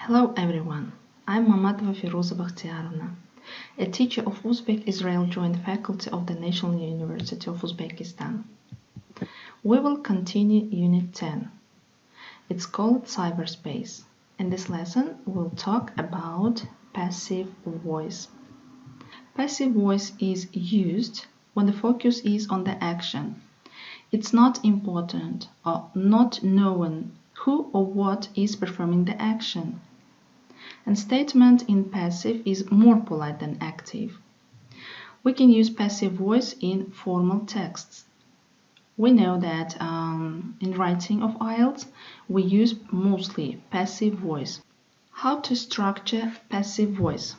Hello everyone, I'm Mamatova F.B, a teacher of Uzbek-Israel Joint Faculty of the National University of Uzbekistan. We will continue Unit 10. It's called Cyberspace. In this lesson, we'll talk about passive voice. Passive voice is used when the focus is on the action. It's not important or not known who or what is performing the action. And statement in passive is more polite than active. We can use passive voice in formal texts. We know that in writing of IELTS, we use mostly passive voice. How to structure passive voice?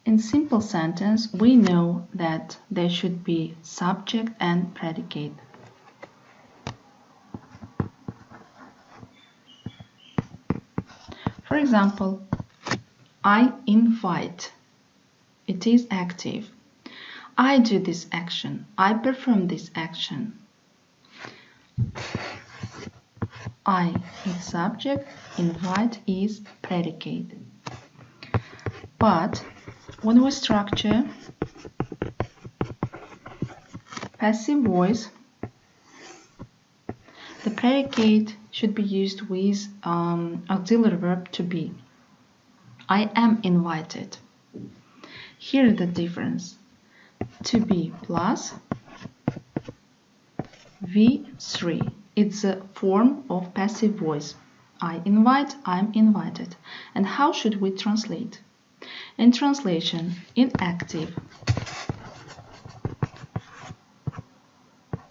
In simple sentence, we know that there should be subject and predicate. For example, I invite. It is active. I do this action. I perform this action. I is subject, invite is predicate. But when we structure passive voice, the predicate should be used with auxiliary verb to be. I am invited. Here is the difference. To be plus V3. It's a form of passive voice. I invite, I'm invited. And how should we translate? In translation, in active,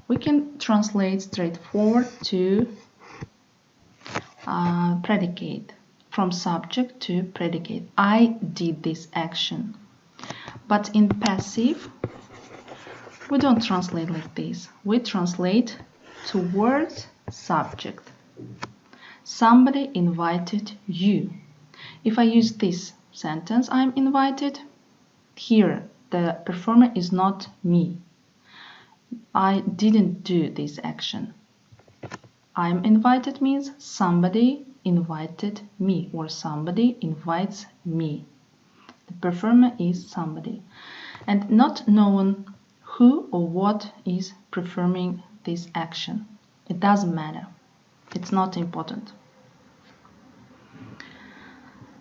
we can translate straightforward to predicate, from subject to predicate. I did this action. But in passive, we don't translate like this. We translate towards subject. Somebody invited you. If I use this sentence, I'm invited, here the performer is not me. I didn't do this action. I'm invited means somebody invited me or somebody invites me. The performer is somebody. And not known who or what is performing this action. It doesn't matter. It's not important.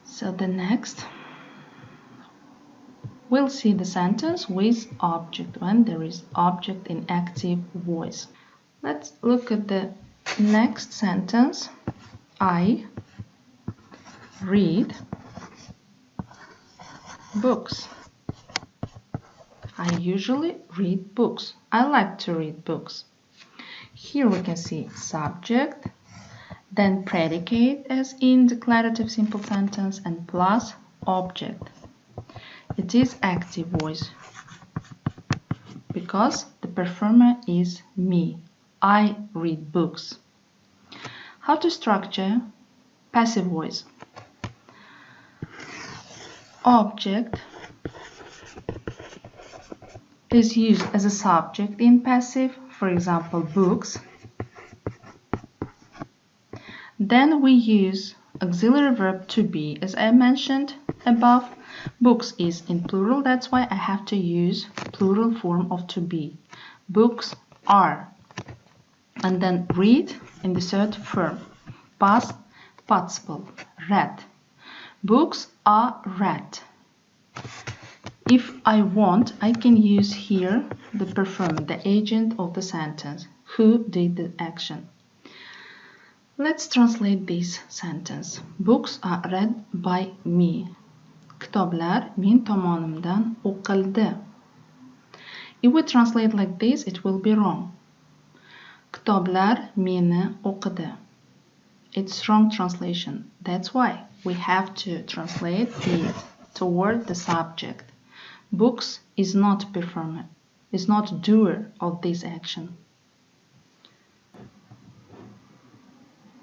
So the next, we'll see the sentence with object when there is object in active voice. Let's look at the next sentence. I read books. I usually read books. I like to read books. Here we can see subject, then predicate as in declarative simple sentence, and plus object. It is active voice because the performer is me. I read books. How to structure passive voice? Object is used as a subject in passive, for example, books. Then we use auxiliary verb to be, as I mentioned above. Books is in plural, that's why I have to use plural form of to be. Books are. And then read in the third form. Past participle, read. Books are read. If I want, I can use here the performer, the agent of the sentence, who did the action. Let's translate this sentence. Books are read by me. Kitoblar men tomonimdan o'qildi. If we translate like this, it will be wrong. Kitoblar meni o'qidi. It's wrong translation. That's why we have to translate it toward the subject. Books is not performer, is not doer of this action.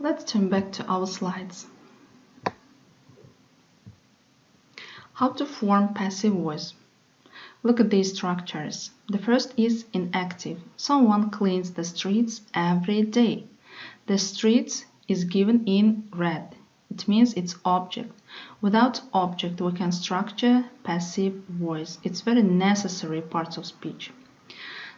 Let's turn back to our slides. How to form passive voice? Look at these structures. The first is inactive. Someone cleans the streets every day. The streets is given in red. It means it's object. Without object, we can structure passive voice. It's very necessary part of speech.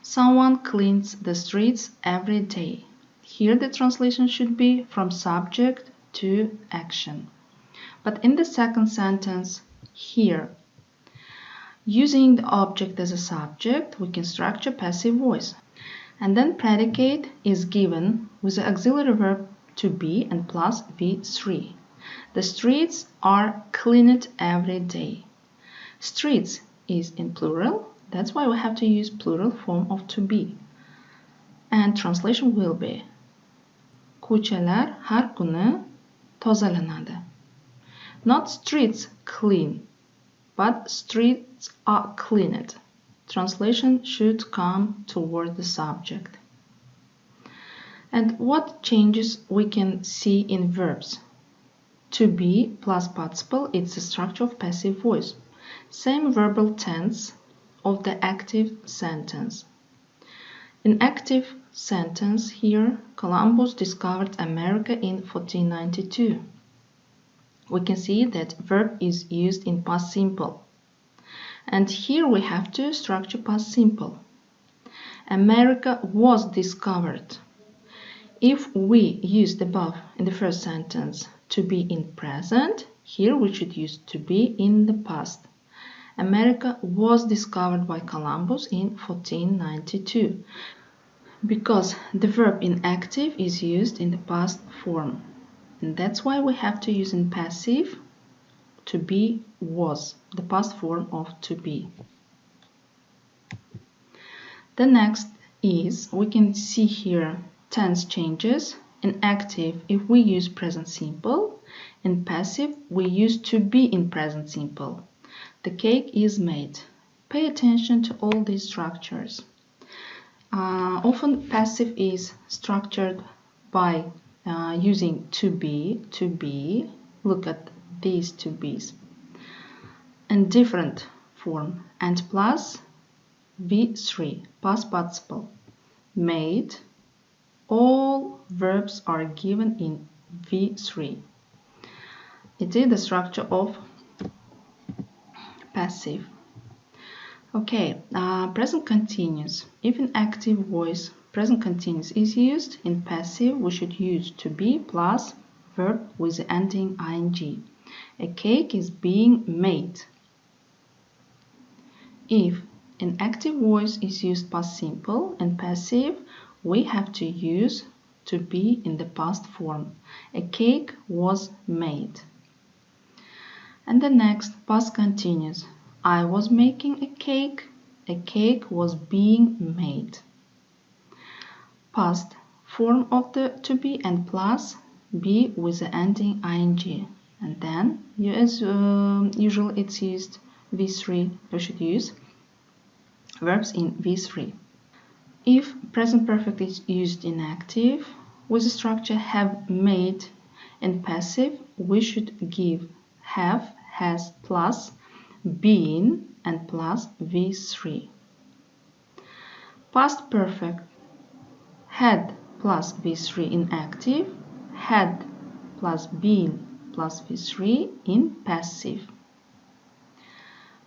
Someone cleans the streets every day. Here the translation should be from subject to action. But in the second sentence, here, using the object as a subject, we can structure passive voice. And then predicate is given with the auxiliary verb to be and plus V3. The streets are cleaned every day. Streets is in plural. That's why we have to use plural form of to be. And translation will be Ko'chalar har kuni tozalanadi. Not streets clean, but streets are cleaned. Translation should come toward the subject. And what changes we can see in verbs? To be plus participle, it's the structure of passive voice. Same verbal tense of the active sentence. In active sentence here, Columbus discovered America in 1492. We can see that verb is used in past simple. And here we have to structure past simple. America was discovered. If we used above in the first sentence to be in present, here we should use to be in the past. America was discovered by Columbus in 1492 because the verb in active is used in the past form. And that's why we have to use in passive to be was, the past form of to be. The next is, we can see here tense changes. In active, if we use present simple. In passive, we use to be in present simple. The cake is made. Pay attention to all these structures. Often passive is structured by using to be. Look at these to be's. In different form. And plus V3, past participle. Made. All verbs are given in V3. It is the structure of passive. Okay, present continuous. If in active voice present continuous is used, in passive we should use to be plus verb with the ending ing. A cake is being made. If in active voice is used past simple and passive, we have to use to be in the past form. A cake was made. And the next, past continuous. I was making a cake. A cake was being made. Past form of the to be and plus be with the ending ing. And then, as usual, it's used V3. We should use verbs in V3. If present perfect is used in active, with the structure have made, in passive, we should give have, has plus been and plus V3. Past perfect, had plus V3 in active, had plus been plus V3 in passive.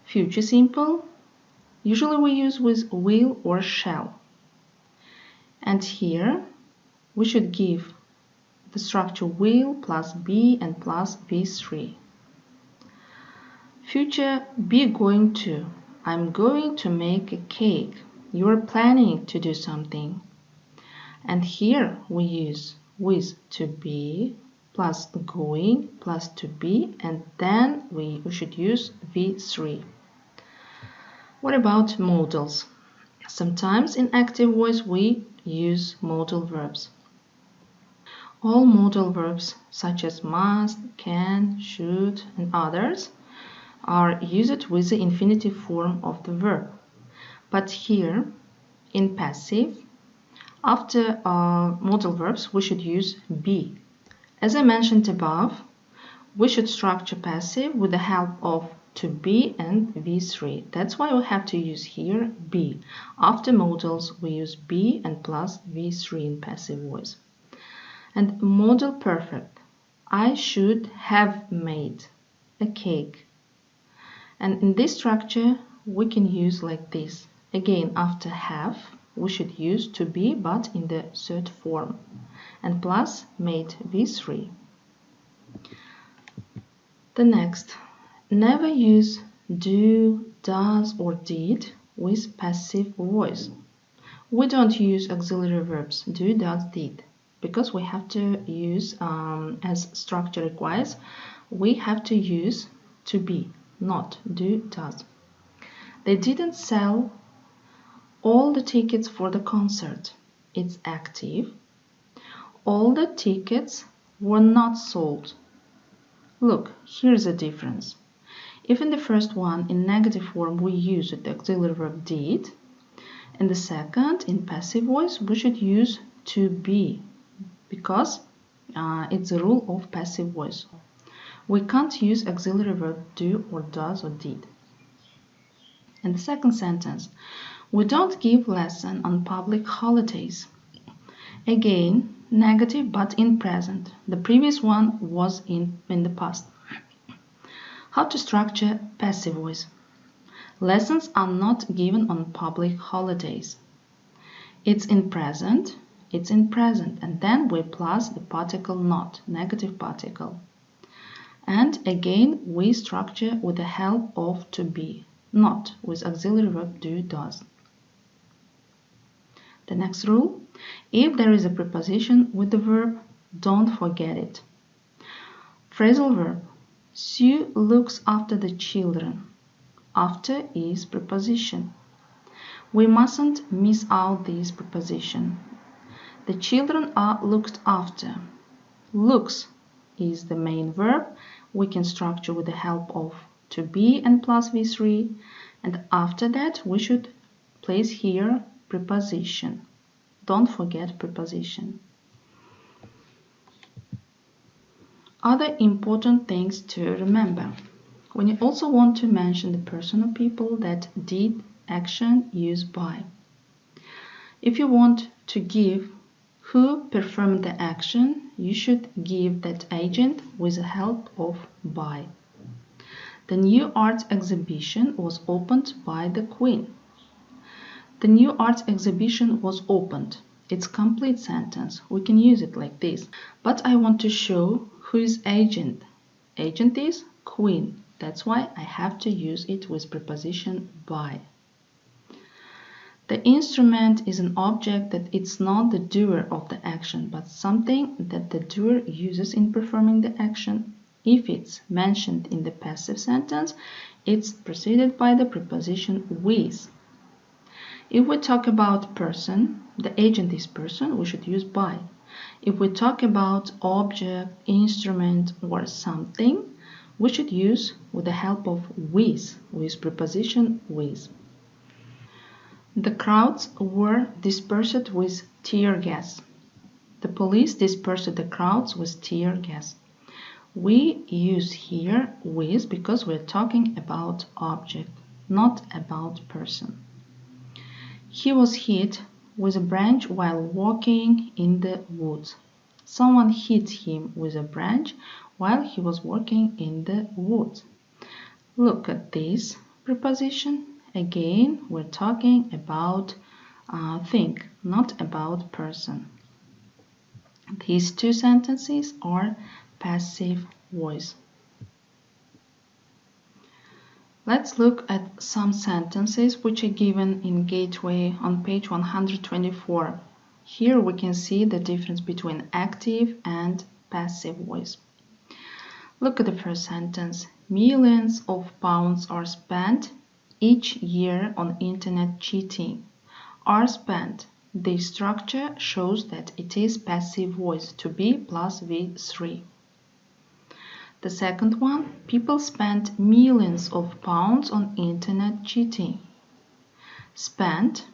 Future simple, usually we use with will or shall. And here we should give the structure will plus be and plus V3. Future, be going to. I'm going to make a cake. You are planning to do something. And here we use with to be plus going plus to be, and then we should use V3. What about modals? Sometimes in active voice we use modal verbs. All modal verbs such as must, can, should, and others are used with the infinitive form of the verb. But here, in passive, after modal verbs, we should use be. As I mentioned above, we should structure passive with the help of to be and V3. That's why we have to use here be. After modals, we use be and plus V3 in passive voice. And modal perfect. I should have made a cake. And in this structure, we can use like this. Again, after have, we should use to be, but in the third form. And plus made V3. The next, never use do, does, or did with passive voice. We don't use auxiliary verbs do, does, did, because we have to use, as structure requires, we have to use to be, not do, does. They didn't sell all the tickets for the concert. It's active. All the tickets were not sold. Look, here's a difference. If in the first one, in negative form, we use the auxiliary verb did, in the second, in passive voice, we should use to be, because it's a rule of passive voice. We can't use auxiliary verb do or does or did. In the second sentence, we don't give lesson on public holidays. Again, negative but in present. The previous one was in the past. How to structure passive voice? Lessons are not given on public holidays. It's in present, and then we plus the particle not, negative particle. And again, we structure with the help of to be, not with auxiliary verb do, does. The next rule, if there is a preposition with the verb, don't forget it. Phrasal verb, Sue looks after the children. After is preposition. We mustn't miss out this preposition. The children are looked after. Looks is the main verb. We can structure with the help of to be and plus V3. And after that, we should place here preposition. Don't forget preposition. Other important things to remember. When you also want to mention the person or people that did action, use by. If you want to give who performed the action, you should give that agent with the help of by. The new art exhibition was opened by the Queen. The new art exhibition was opened. It's complete sentence. We can use it like this. But I want to show who is agent. Agent is Queen. That's why I have to use it with preposition by. The instrument is an object that it's not the doer of the action, but something that the doer uses in performing the action. If it's mentioned in the passive sentence, it's preceded by the preposition with. If we talk about person, the agent is person, we should use by. If we talk about object, instrument, or something, we should use with the help of with preposition with. The crowds were dispersed with tear gas. The police dispersed the crowds with tear gas. We use here with because we're talking about object, not about person. He was hit with a branch while walking in the woods. Someone hit him with a branch while he was walking in the woods. Look at this preposition. Again, we're talking about thing, not about person. These two sentences are passive voice. Let's look at some sentences which are given in Gateway on page 124. Here we can see the difference between active and passive voice. Look at the first sentence. Millions of pounds are spent each year on internet cheating. Are spent. The structure shows that it is passive voice, to be plus V3. The second one, people spent millions of pounds on internet cheating. Spent,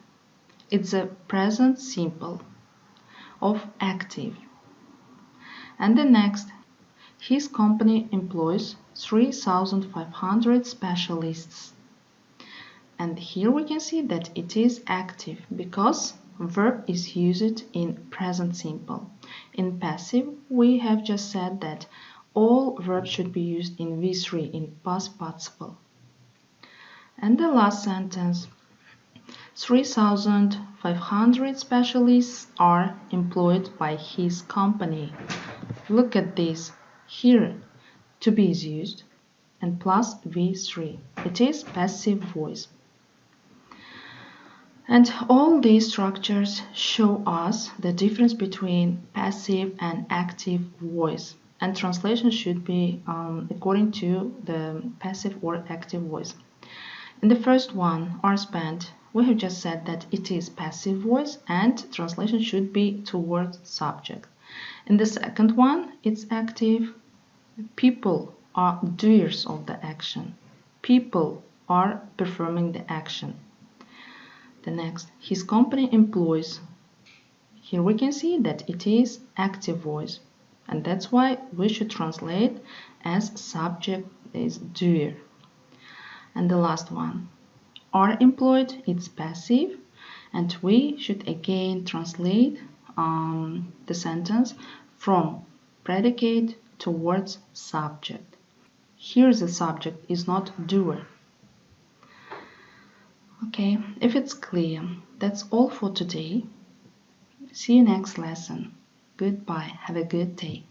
it's a present simple of active. And the next, His company employs 3,500 specialists. And here we can see that it is active because verb is used in present simple. In passive, we have just said that all verbs should be used in V3, in past participle. And the last sentence, 3,500 specialists are employed by his company. Look at this. Here, to be is used and plus V3. It is passive voice. And all these structures show us the difference between passive and active voice. And translation should be according to the passive or active voice. In the first one, are spent, we have just said that it is passive voice and translation should be towards subject. In the second one, it's active. People are doers of the action. People are performing the action. The next, his company employs. Here we can see that it is active voice, and that's why we should translate as subject is doer. And the last one, are employed, it's passive, and we should again translate the sentence from predicate towards subject. Here the subject is not doer. Okay, if it's clear, that's all for today. See you next lesson. Goodbye. Have a good day.